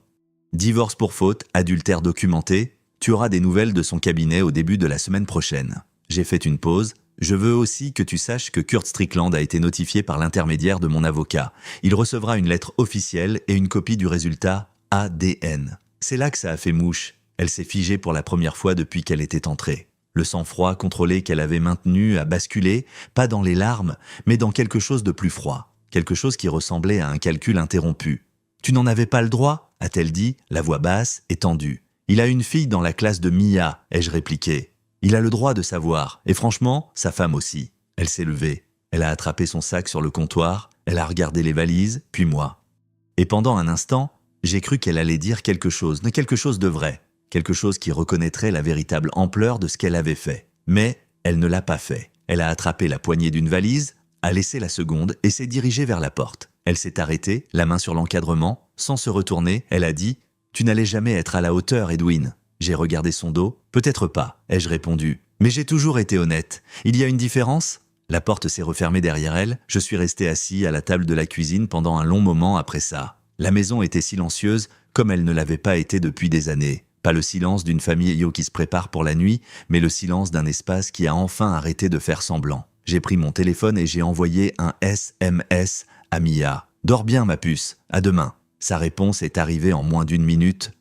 Divorce pour faute, adultère documenté, tu auras des nouvelles de son cabinet au début de la semaine prochaine. J'ai fait une pause. Je veux aussi que tu saches que Kurt Strickland a été notifié par l'intermédiaire de mon avocat. Il recevra une lettre officielle et une copie du résultat ADN. C'est là que ça a fait mouche. Elle s'est figée pour la première fois depuis qu'elle était entrée. Le sang-froid contrôlé qu'elle avait maintenu a basculé, pas dans les larmes, mais dans quelque chose de plus froid. Quelque chose qui ressemblait à un calcul interrompu. « Tu n'en avais pas le droit ?» a-t-elle dit, la voix basse et tendue. « Il a une fille dans la classe de Mia » ai-je répliqué. Il a le droit de savoir, et franchement, sa femme aussi. Elle s'est levée. Elle a attrapé son sac sur le comptoir, elle a regardé les valises, puis moi. Et pendant un instant, j'ai cru qu'elle allait dire quelque chose de vrai, quelque chose qui reconnaîtrait la véritable ampleur de ce qu'elle avait fait. Mais elle ne l'a pas fait. Elle a attrapé la poignée d'une valise, a laissé la seconde et s'est dirigée vers la porte. Elle s'est arrêtée, la main sur l'encadrement, sans se retourner, elle a dit « Tu n'allais jamais être à la hauteur, Edwin ». J'ai regardé son dos. « Peut-être pas », ai-je répondu. « Mais j'ai toujours été honnête. Il y a une différence ?» La porte s'est refermée derrière elle. Je suis resté assis à la table de la cuisine pendant un long moment après ça. La maison était silencieuse, comme elle ne l'avait pas été depuis des années. Pas le silence d'une famille qui se prépare pour la nuit, mais le silence d'un espace qui a enfin arrêté de faire semblant. J'ai pris mon téléphone et j'ai envoyé un SMS à Mia. « Dors bien, ma puce. À demain. » Sa réponse est arrivée en moins d'1 minute.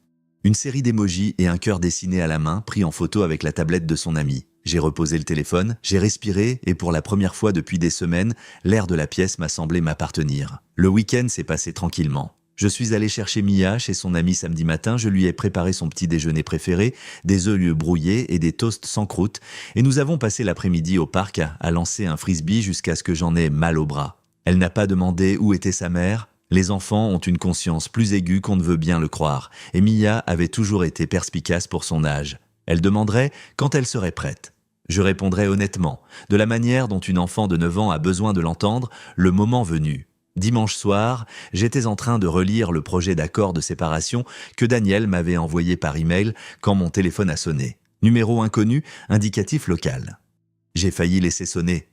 Une série d'émojis et un cœur dessiné à la main, pris en photo avec la tablette de son ami. J'ai reposé le téléphone, j'ai respiré et pour la première fois depuis des semaines, l'air de la pièce m'a semblé m'appartenir. Le week-end s'est passé tranquillement. Je suis allé chercher Mia chez son ami samedi matin, je lui ai préparé son petit déjeuner préféré, des œufs brouillés et des toasts sans croûte, et nous avons passé l'après-midi au parc à lancer un frisbee jusqu'à ce que j'en ai mal au bras. Elle n'a pas demandé où était sa mère. Les enfants ont une conscience plus aiguë qu'on ne veut bien le croire, et Mia avait toujours été perspicace pour son âge. Elle demanderait quand elle serait prête. Je répondrais honnêtement, de la manière dont une enfant de 9 ans a besoin de l'entendre, le moment venu. Dimanche soir, j'étais en train de relire le projet d'accord de séparation que Daniel m'avait envoyé par email quand mon téléphone a sonné. Numéro inconnu, indicatif local. J'ai failli laisser sonner.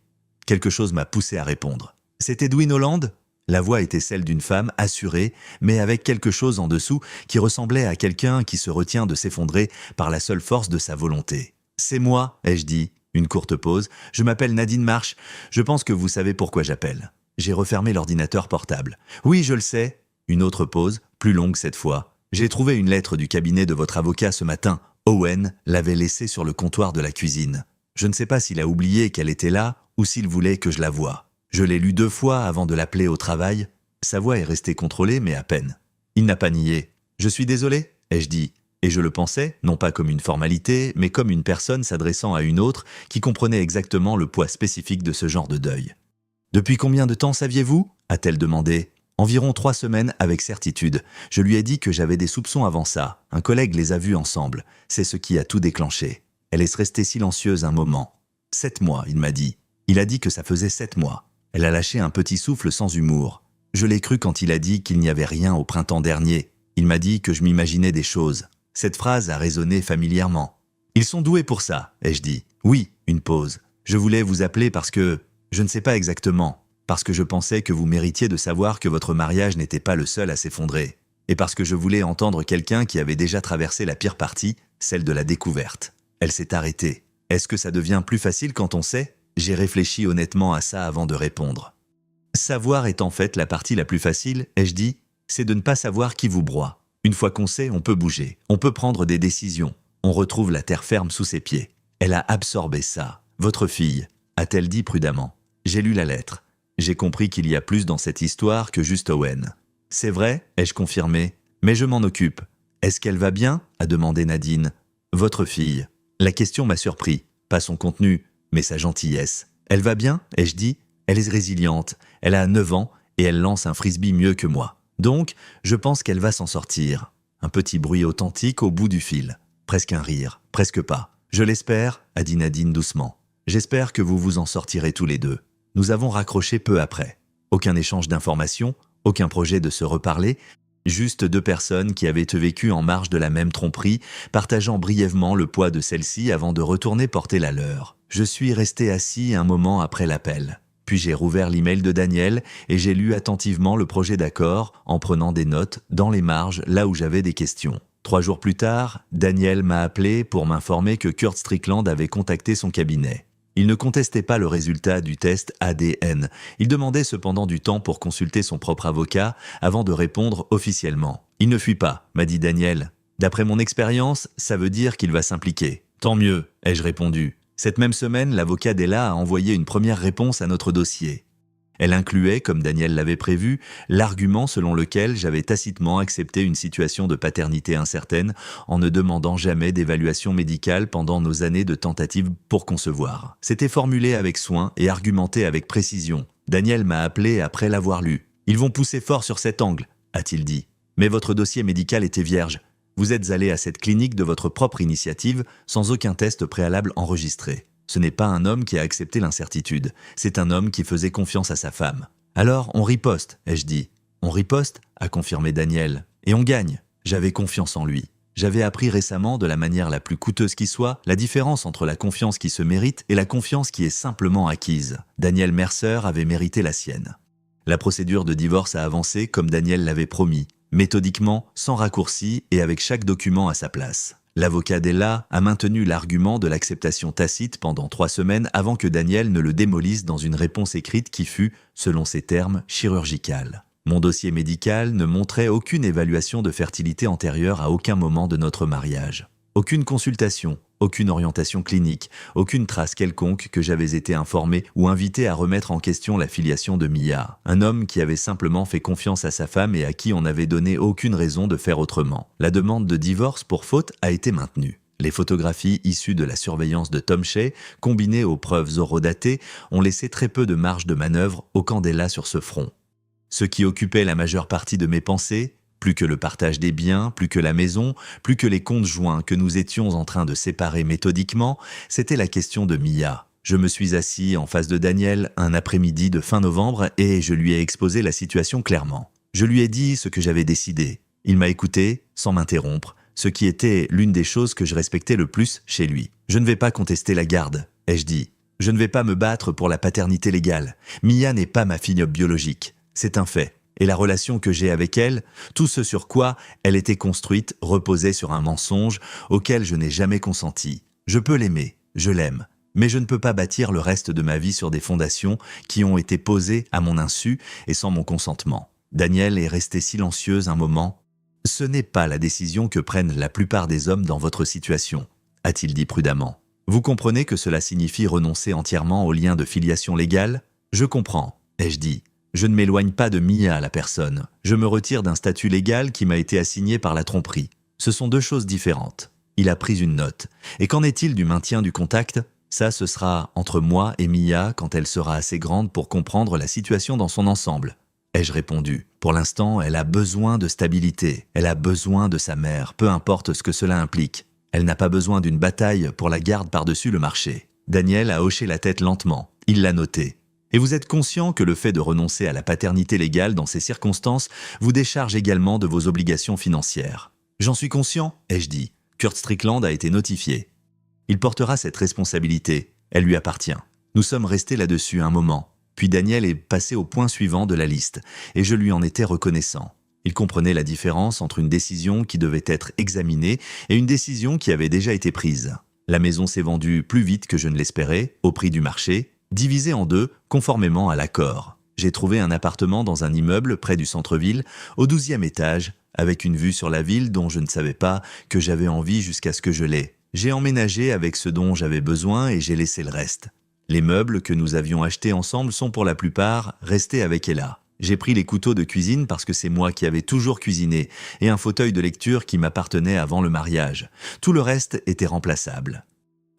Quelque chose m'a poussé à répondre. « C'est Edwin Holland ?» La voix était celle d'une femme assurée, mais avec quelque chose en dessous qui ressemblait à quelqu'un qui se retient de s'effondrer par la seule force de sa volonté. « C'est moi », ai-je dit. Une courte pause. « Je m'appelle Nadine Marsh. Je pense que vous savez pourquoi j'appelle. » J'ai refermé l'ordinateur portable. « Oui, je le sais. » Une autre pause, plus longue cette fois. J'ai trouvé une lettre du cabinet de votre avocat ce matin. Owen l'avait laissée sur le comptoir de la cuisine. Je ne sais pas s'il a oublié qu'elle était là ou s'il voulait que je la voie. Je l'ai lue 2 fois avant de l'appeler au travail. Sa voix est restée contrôlée, mais à peine. Il n'a pas nié. « Je suis désolé », ai-je dit. Et je le pensais, non pas comme une formalité, mais comme une personne s'adressant à une autre qui comprenait exactement le poids spécifique de ce genre de deuil. « Depuis combien de temps saviez-vous » a-t-elle demandé. « Environ 3 semaines avec certitude. Je lui ai dit que j'avais des soupçons avant ça. Un collègue les a vus ensemble. C'est ce qui a tout déclenché. » Elle est restée silencieuse un moment. « 7 mois, il m'a dit. Il a dit que ça faisait 7 mois. » Elle a lâché un petit souffle sans humour. Je l'ai cru quand il a dit qu'il n'y avait rien au printemps dernier. Il m'a dit que je m'imaginais des choses. Cette phrase a résonné familièrement. « Ils sont doués pour ça, ai-je dit. Oui, une pause. Je voulais vous appeler parce que... Je ne sais pas exactement. Parce que je pensais que vous méritiez de savoir que votre mariage n'était pas le seul à s'effondrer. Et parce que je voulais entendre quelqu'un qui avait déjà traversé la pire partie, celle de la découverte. » Elle s'est arrêtée. « Est-ce que ça devient plus facile quand on sait ?» J'ai réfléchi honnêtement à ça avant de répondre. « Savoir est en fait la partie la plus facile, ai-je dit. C'est de ne pas savoir qui vous broie. Une fois qu'on sait, on peut bouger, on peut prendre des décisions. On retrouve la terre ferme sous ses pieds. » Elle a absorbé ça. « Votre fille, » a-t-elle dit prudemment. J'ai lu la lettre. J'ai compris qu'il y a plus dans cette histoire que juste Owen. « C'est vrai, ai-je confirmé. Mais je m'en occupe. »« Est-ce qu'elle va bien ?» a demandé Nadine. « Votre fille. » La question m'a surpris. Pas son contenu, mais sa gentillesse. « Elle va bien ?» ai-je dit. « Elle est résiliente. Elle a 9 ans et elle lance un frisbee mieux que moi. Donc, je pense qu'elle va s'en sortir. » Un petit bruit authentique au bout du fil. Presque un rire, presque pas. « Je l'espère, » a dit Nadine doucement. « J'espère que vous vous en sortirez tous les deux. » Nous avons raccroché peu après. Aucun échange d'informations, aucun projet de se reparler, juste 2 personnes qui avaient vécu en marge de la même tromperie, partageant brièvement le poids de celle-ci avant de retourner porter la leur. Je suis resté assis un moment après l'appel. Puis j'ai rouvert l'email de Daniel et j'ai lu attentivement le projet d'accord en prenant des notes dans les marges là où j'avais des questions. 3 jours plus tard, Daniel m'a appelé pour m'informer que Kurt Strickland avait contacté son cabinet. Il ne contestait pas le résultat du test ADN. Il demandait cependant du temps pour consulter son propre avocat avant de répondre officiellement. « Il ne fuit pas », m'a dit Daniel. « D'après mon expérience, ça veut dire qu'il va s'impliquer. »« Tant mieux », ai-je répondu. Cette même semaine, l'avocat d'Ella a envoyé une première réponse à notre dossier. Elle incluait, comme Daniel l'avait prévu, l'argument selon lequel j'avais tacitement accepté une situation de paternité incertaine en ne demandant jamais d'évaluation médicale pendant nos années de tentatives pour concevoir. C'était formulé avec soin et argumenté avec précision. Daniel m'a appelé après l'avoir lu. « Ils vont pousser fort sur cet angle », a-t-il dit. « Mais votre dossier médical était vierge. Vous êtes allé à cette clinique de votre propre initiative sans aucun test préalable enregistré. Ce n'est pas un homme qui a accepté l'incertitude, c'est un homme qui faisait confiance à sa femme. Alors on riposte, ai-je dit. On riposte, a confirmé Daniel. Et on gagne. J'avais confiance en lui. J'avais appris récemment, de la manière la plus coûteuse qui soit, la différence entre la confiance qui se mérite et la confiance qui est simplement acquise. Daniel Mercer avait mérité la sienne. La procédure de divorce a avancé comme Daniel l'avait promis, méthodiquement, sans raccourci et avec chaque document à sa place. L'avocat d'Ella a maintenu l'argument de l'acceptation tacite pendant 3 semaines avant que Daniel ne le démolisse dans une réponse écrite qui fut, selon ses termes, chirurgicale. Mon dossier médical ne montrait aucune évaluation de fertilité antérieure à aucun moment de notre mariage. Aucune consultation, aucune orientation clinique, aucune trace quelconque que j'avais été informé ou invité à remettre en question la filiation de Mia. Un homme qui avait simplement fait confiance à sa femme et à qui on n'avait donné aucune raison de faire autrement. La demande de divorce pour faute a été maintenue. Les photographies issues de la surveillance de Tom Shea, combinées aux preuves horodatées, ont laissé très peu de marge de manœuvre au camp d'Ella sur ce front. Ce qui occupait la majeure partie de mes pensées, plus que le partage des biens, plus que la maison, plus que les comptes joints que nous étions en train de séparer méthodiquement, c'était la question de Mia. Je me suis assis en face de Daniel un après-midi de fin novembre et je lui ai exposé la situation clairement. Je lui ai dit ce que j'avais décidé. Il m'a écouté, sans m'interrompre, ce qui était l'une des choses que je respectais le plus chez lui. « Je ne vais pas contester la garde », ai-je dit. « Je ne vais pas me battre pour la paternité légale. Mia n'est pas ma fille biologique. C'est un fait. Et la relation que j'ai avec elle, tout ce sur quoi elle était construite, reposait sur un mensonge auquel je n'ai jamais consenti. Je peux l'aimer, je l'aime, mais je ne peux pas bâtir le reste de ma vie sur des fondations qui ont été posées à mon insu et sans mon consentement. Danielle est restée silencieuse un moment. « Ce n'est pas la décision que prennent la plupart des hommes dans votre situation », a-t-il dit prudemment. « Vous comprenez que cela signifie renoncer entièrement au lien de filiation légale ? » « Je comprends », ai-je dit. « Je ne m'éloigne pas de Mia, la personne. Je me retire d'un statut légal qui m'a été assigné par la tromperie. Ce sont deux choses différentes. » Il a pris une note. « Et qu'en est-il du maintien du contact ? Ça, ce sera entre moi et Mia quand elle sera assez grande pour comprendre la situation dans son ensemble. » Ai-je répondu. Pour l'instant, elle a besoin de stabilité. Elle a besoin de sa mère, peu importe ce que cela implique. Elle n'a pas besoin d'une bataille pour la garde par-dessus le marché. Daniel a hoché la tête lentement. Il l'a noté. Et vous êtes conscient que le fait de renoncer à la paternité légale dans ces circonstances vous décharge également de vos obligations financières. J'en suis conscient, ai-je dit. Kurt Strickland a été notifié. Il portera cette responsabilité. Elle lui appartient. Nous sommes restés là-dessus un moment. Puis Daniel est passé au point suivant de la liste, et je lui en étais reconnaissant. Il comprenait la différence entre une décision qui devait être examinée et une décision qui avait déjà été prise. La maison s'est vendue plus vite que je ne l'espérais, au prix du marché, divisée en deux, conformément à l'accord. J'ai trouvé un appartement dans un immeuble près du centre-ville, au 12e étage, avec une vue sur la ville dont je ne savais pas que j'avais envie jusqu'à ce que je l'aie. J'ai emménagé avec ce dont j'avais besoin et j'ai laissé le reste. Les meubles que nous avions achetés ensemble sont pour la plupart restés avec Ella. J'ai pris les couteaux de cuisine parce que c'est moi qui avais toujours cuisiné et un fauteuil de lecture qui m'appartenait avant le mariage. Tout le reste était remplaçable.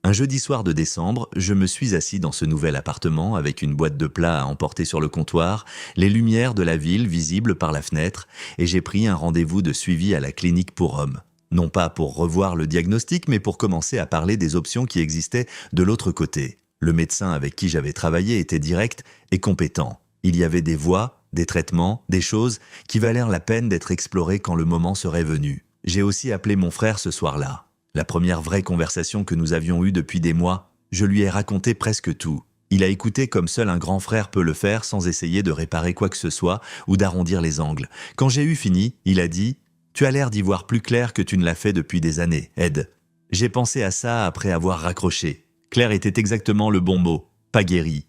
Un jeudi soir de décembre, je me suis assis dans ce nouvel appartement avec une boîte de plats à emporter sur le comptoir, les lumières de la ville visibles par la fenêtre et j'ai pris un rendez-vous de suivi à la clinique pour hommes. Non pas pour revoir le diagnostic, mais pour commencer à parler des options qui existaient de l'autre côté. Le médecin avec qui j'avais travaillé était direct et compétent. Il y avait des voies, des traitements, des choses qui valèrent la peine d'être explorées quand le moment serait venu. J'ai aussi appelé mon frère ce soir-là. La première vraie conversation que nous avions eue depuis des mois, je lui ai raconté presque tout. Il a écouté comme seul un grand frère peut le faire sans essayer de réparer quoi que ce soit ou d'arrondir les angles. Quand j'ai eu fini, il a dit « Tu as l'air d'y voir plus clair que tu ne l'as fait depuis des années, Ed. » J'ai pensé à ça après avoir raccroché. Clair était exactement le bon mot, pas guéri.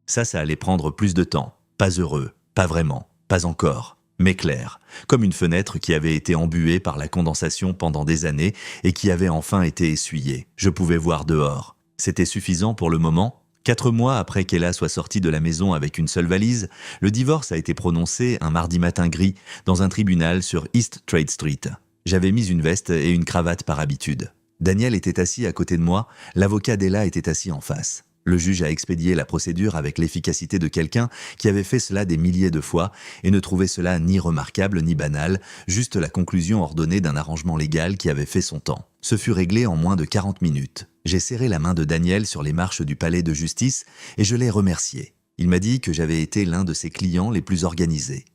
Ça allait prendre plus de temps. Pas heureux, pas vraiment, pas encore, mais clair. Comme une fenêtre qui avait été embuée par la condensation pendant des années et qui avait enfin été essuyée. Je pouvais voir dehors. C'était suffisant pour le moment. 4 mois après qu'Ella soit sortie de la maison avec une seule valise, le divorce a été prononcé un mardi matin gris dans un tribunal sur East Trade Street. J'avais mis une veste et une cravate par habitude. Daniel était assis à côté de moi, l'avocat d'Ella était assis en face. Le juge a expédié la procédure avec l'efficacité de quelqu'un qui avait fait cela des milliers de fois et ne trouvait cela ni remarquable ni banal, juste la conclusion ordonnée d'un arrangement légal qui avait fait son temps. Ce fut réglé en moins de 40 minutes. J'ai serré la main de Daniel sur les marches du palais de justice et je l'ai remercié. Il m'a dit que j'avais été l'un de ses clients les plus organisés.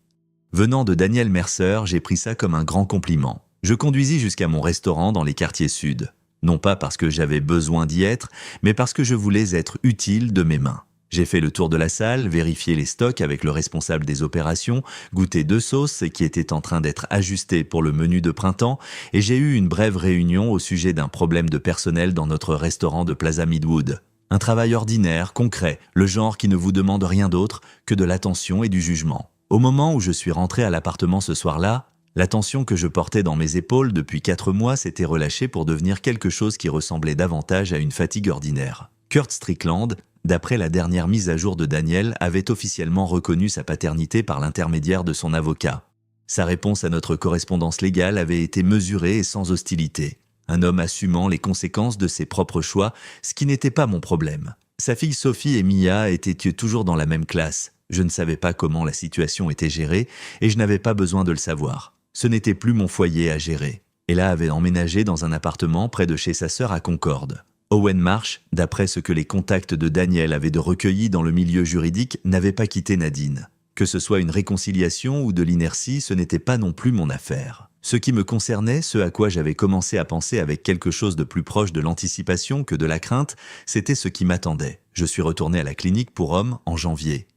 Venant de Daniel Mercer, j'ai pris ça comme un grand compliment. Je conduisis jusqu'à mon restaurant dans les quartiers sud. Non pas parce que j'avais besoin d'y être, mais parce que je voulais être utile de mes mains. J'ai fait le tour de la salle, vérifié les stocks avec le responsable des opérations, goûté 2 sauces qui étaient en train d'être ajustées pour le menu de printemps, et j'ai eu une brève réunion au sujet d'un problème de personnel dans notre restaurant de Plaza Midwood. Un travail ordinaire, concret, le genre qui ne vous demande rien d'autre que de l'attention et du jugement. Au moment où je suis rentré à l'appartement ce soir-là, la tension que je portais dans mes épaules depuis 4 mois s'était relâchée pour devenir quelque chose qui ressemblait davantage à une fatigue ordinaire. Kurt Strickland, d'après la dernière mise à jour de Daniel, avait officiellement reconnu sa paternité par l'intermédiaire de son avocat. Sa réponse à notre correspondance légale avait été mesurée et sans hostilité. Un homme assumant les conséquences de ses propres choix, ce qui n'était pas mon problème. Sa fille Sophie et Mia étaient toujours dans la même classe. Je ne savais pas comment la situation était gérée et je n'avais pas besoin de le savoir. Ce n'était plus mon foyer à gérer. Ella avait emménagé dans un appartement près de chez sa sœur à Concorde. Owen Marsh, d'après ce que les contacts de Daniel avaient de recueilli dans le milieu juridique, n'avait pas quitté Nadine. Que ce soit une réconciliation ou de l'inertie, ce n'était pas non plus mon affaire. Ce qui me concernait, ce à quoi j'avais commencé à penser avec quelque chose de plus proche de l'anticipation que de la crainte, c'était ce qui m'attendait. Je suis retourné à la clinique pour hommes en janvier.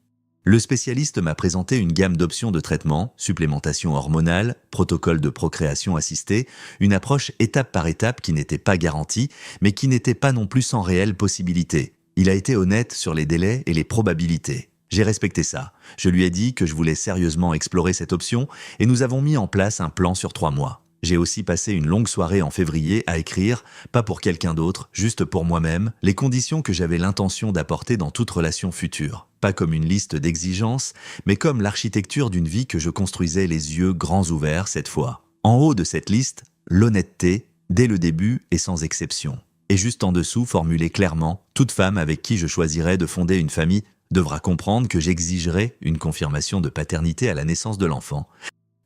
Le spécialiste m'a présenté une gamme d'options de traitement, supplémentation hormonale, protocole de procréation assistée, une approche étape par étape qui n'était pas garantie, mais qui n'était pas non plus sans réelle possibilité. Il a été honnête sur les délais et les probabilités. J'ai respecté ça. Je lui ai dit que je voulais sérieusement explorer cette option et nous avons mis en place un plan sur 3 mois. J'ai aussi passé une longue soirée en février à écrire, pas pour quelqu'un d'autre, juste pour moi-même, les conditions que j'avais l'intention d'apporter dans toute relation future. Pas comme une liste d'exigences, mais comme l'architecture d'une vie que je construisais les yeux grands ouverts cette fois. En haut de cette liste, l'honnêteté, dès le début et sans exception. Et juste en dessous, formulé clairement, toute femme avec qui je choisirais de fonder une famille devra comprendre que j'exigerai une confirmation de paternité à la naissance de l'enfant.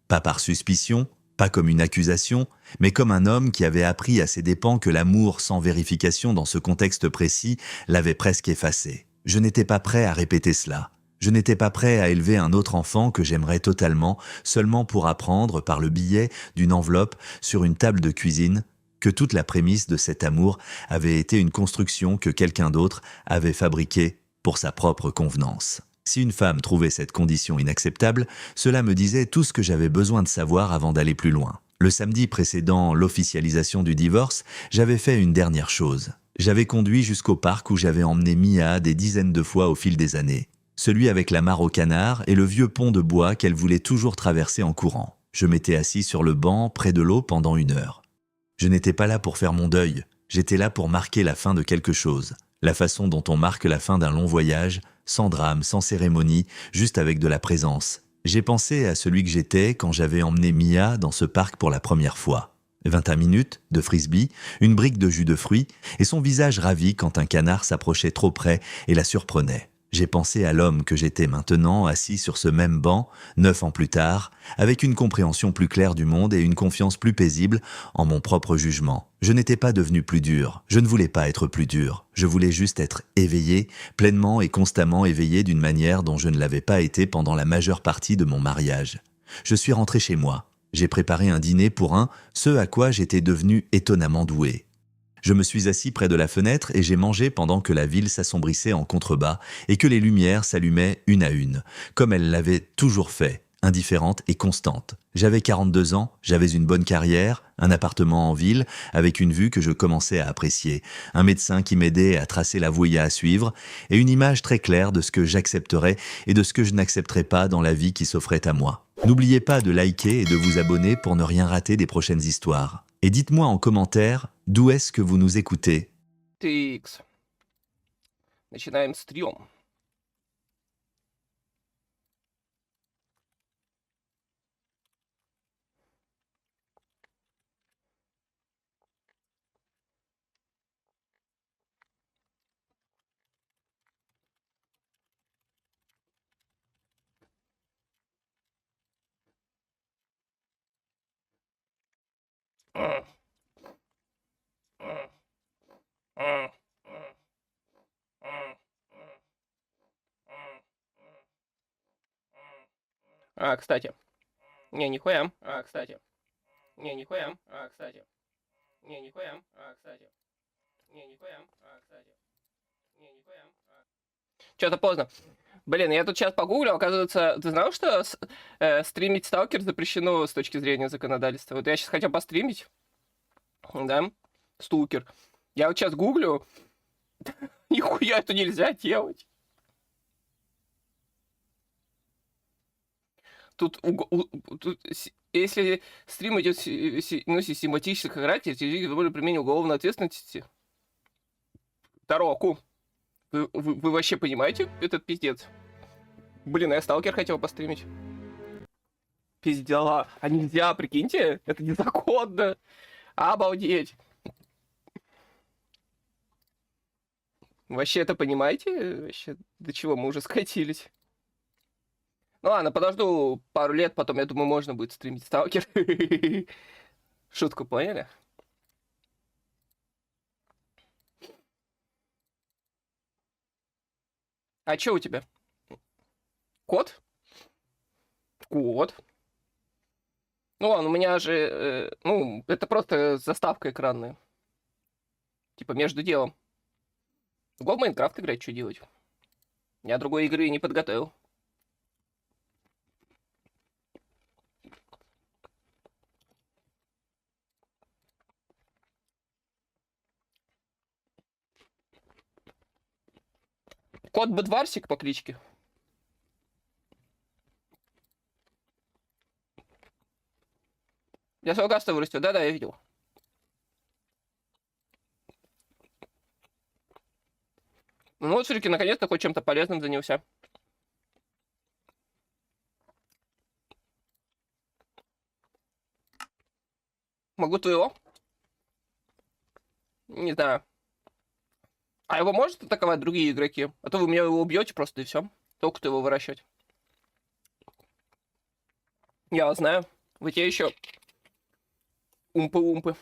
Pas par suspicion, pas comme une accusation, mais comme un homme qui avait appris à ses dépens que l'amour sans vérification dans ce contexte précis l'avait presque effacé. Je n'étais pas prêt à répéter cela. Je n'étais pas prêt à élever un autre enfant que j'aimerais totalement, seulement pour apprendre, par le biais d'une enveloppe sur une table de cuisine, que toute la prémisse de cet amour avait été une construction que quelqu'un d'autre avait fabriquée pour sa propre convenance. Si une femme trouvait cette condition inacceptable, cela me disait tout ce que j'avais besoin de savoir avant d'aller plus loin. Le samedi précédant l'officialisation du divorce, j'avais fait une dernière chose. J'avais conduit jusqu'au parc où j'avais emmené Mia des dizaines de fois au fil des années. Celui avec la mare au canard et le vieux pont de bois qu'elle voulait toujours traverser en courant. Je m'étais assis sur le banc près de l'eau pendant 1 heure. Je n'étais pas là pour faire mon deuil, j'étais là pour marquer la fin de quelque chose. La façon dont on marque la fin d'un long voyage, sans drame, sans cérémonie, juste avec de la présence. J'ai pensé à celui que j'étais quand j'avais emmené Mia dans ce parc pour la première fois. 21 minutes, de frisbee, une brique de jus de fruits, et son visage ravi quand un canard s'approchait trop près et la surprenait. J'ai pensé à l'homme que j'étais maintenant, assis sur ce même banc, 9 ans plus tard, avec une compréhension plus claire du monde et une confiance plus paisible en mon propre jugement. Je n'étais pas devenu plus dur, je ne voulais pas être plus dur, je voulais juste être éveillé, pleinement et constamment éveillé d'une manière dont je ne l'avais pas été pendant la majeure partie de mon mariage. Je suis rentré chez moi. J'ai préparé un dîner pour ce à quoi j'étais devenu étonnamment doué. Je me suis assis près de la fenêtre et j'ai mangé pendant que la ville s'assombrissait en contrebas et que les lumières s'allumaient une à une, comme elles l'avaient toujours fait, indifférentes et constantes. J'avais 42 ans, j'avais une bonne carrière, un appartement en ville, avec une vue que je commençais à apprécier, un médecin qui m'aidait à tracer la voie à suivre, et une image très claire de ce que j'accepterais et de ce que je n'accepterais pas dans la vie qui s'offrait à moi. N'oubliez pas de liker et de vous abonner pour ne rien rater des prochaines histoires. Et dites-moi en commentaire d'où est-ce que vous nous écoutez. TX. Начинаем стрём. А, кстати. Не, нихуя. А, кстати. Не, нихуя. А, кстати. Не, нихуя. А, кстати. Не, нихуя. А, кстати. Не, нихуя. Что-то поздно. Блин, я тут сейчас погуглил, оказывается, ты знал, что стримить сталкер запрещено с точки зрения законодательства? Вот я сейчас хотел постримить, да, сталкер. Я вот сейчас гуглю, нихуя это нельзя делать. Тут, если стрим идет ну, систематический характер, телевизор довольно применение уголовной ответственности. Тароку. Вы вообще понимаете этот пиздец? Блин, я сталкер хотел постримить. Пиздела. А нельзя, прикиньте? Это незаконно. Обалдеть. Вообще это понимаете? Вообще, до чего мы уже скатились? Ну ладно, подожду пару лет, потом, я думаю, можно будет стримить сталкер. Шутку поняли? А чё у тебя? Код? Код. Ну ладно, у меня же... ну, это просто заставка экранная. Типа между делом. Го в Майнкрафт играть, что делать? Я другой игры не подготовил. Кот Бедварсик по кличке. Я своего каста вырастил. Да-да, я видел. Ну вот, Ширики, наконец-то хоть чем-то полезным занялся. Могу твоего? Не знаю. А его может атаковать другие игроки? А то вы меня его убьете просто и все. Только-то его выращивать. Я вас знаю. Вы те еще умпы-умпы.